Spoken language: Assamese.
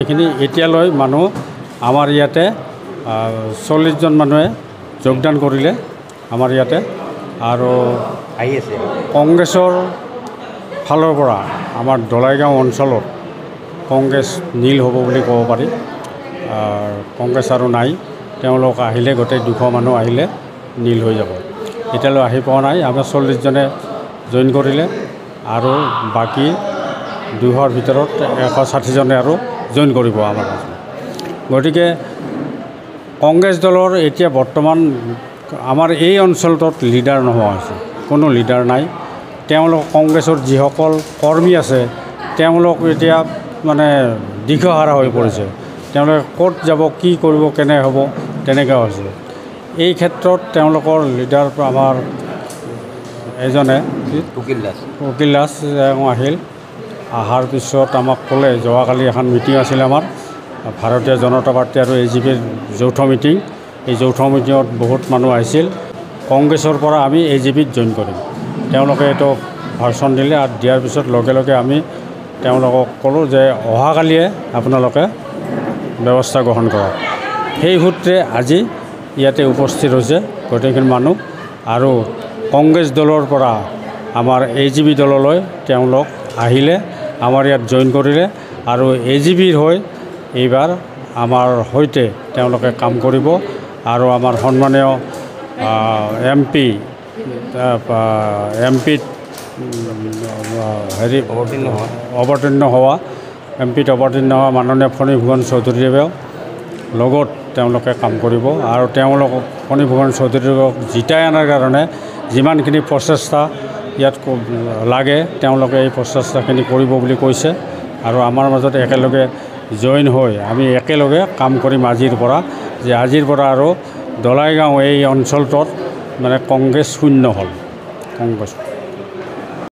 এইখিনি এতিয়ালৈ মানুহ আমাৰ ইয়াতে 40জন মানুহে যোগদান কৰিলে আমাৰ ইয়াতে। আৰু আহি আছে কংগ্ৰেছৰ ফালৰ পৰা আমাৰ দলাইগাঁও অঞ্চলত কংগ্ৰেছ নীল হ'ব বুলি ক'ব পাৰি। কংগ্ৰেছ আৰু নাই, তেওঁলোক আহিলে গোটেই 200 মানুহ আহিলে নীল হৈ যাব। এতিয়ালৈ আহি পোৱা নাই, আমাৰ 40জনে জইন কৰিলে আৰু বাকী 200ৰ ভিতৰত 160জনে আৰু জইন কৰিব আমাৰ। গতিকে কংগ্ৰেছ দলৰ এতিয়া বৰ্তমান আমাৰ এই অঞ্চলটোত লিডাৰ নোহোৱা হৈছে, কোনো লিডাৰ নাই। তেওঁলোক কংগ্ৰেছৰ যিসকল কৰ্মী আছে তেওঁলোক এতিয়া মানে দিশহাৰা হৈ পৰিছে। তেওঁলোকে ক'ত যাব, কি কৰিব, কেনে হ'ব, তেনেকুৱা হৈছে। এই ক্ষেত্ৰত তেওঁলোকৰ লিডাৰ আমাৰ এজনে উকিল দাস আহিল। অহাৰ পিছত আমাক ক'লে, যোৱাকালি এখন মিটিং আছিল আমাৰ ভাৰতীয় জনতা পাৰ্টি আৰু AGPৰ যৌথ মিটিং। এই যৌথ মিটিঙত বহুত মানুহ আহিছিল। কংগ্ৰেছৰ পৰা আমি AGPত জইন কৰিম। তেওঁলোকে এইটো ভাৰ্চন দিলে আৰু দিয়াৰ পিছত লগে লগে আমি তেওঁলোকক ক'লোঁ যে অহাকালিয়ে আপোনালোকে ব্যৱস্থা গ্ৰহণ কৰক। সেই সূত্ৰে আজি ইয়াতে উপস্থিত হৈছে গোটেইখিনি মানুহ। আৰু কংগ্ৰেছ দলৰ পৰা আমাৰ AGP দললৈ তেওঁলোক আহিলে, আমাৰ ইয়াত জইন কৰিলে আৰু AGPৰ হৈ এইবাৰ আমাৰ সৈতে তেওঁলোকে কাম কৰিব। আৰু আমাৰ সন্মানীয় এমপিত অৱতীৰ্ণ হোৱা মাননীয় ফণী ফুকন চৌধুৰীদেৱেও লগত তেওঁলোকে কাম কৰিব। আৰু তেওঁলোক ফণী ফুকন চৌধুৰীদেৱক জিতাই অনাৰ কাৰণে যিমানখিনি প্ৰচেষ্টা ইয়াত লাগে তেওঁলোকে এই প্ৰচেষ্টাখিনি কৰিব বুলি কৈছে। আৰু আমাৰ মাজত একেলগে জইন হৈ আমি একেলগে কাম কৰিম আজিৰ পৰা, যে আজিৰ পৰা আৰু দলাইগাঁও এই অঞ্চলটোত মানে কংগ্ৰেছ শূন্য হ'ল। কংগ্ৰেছ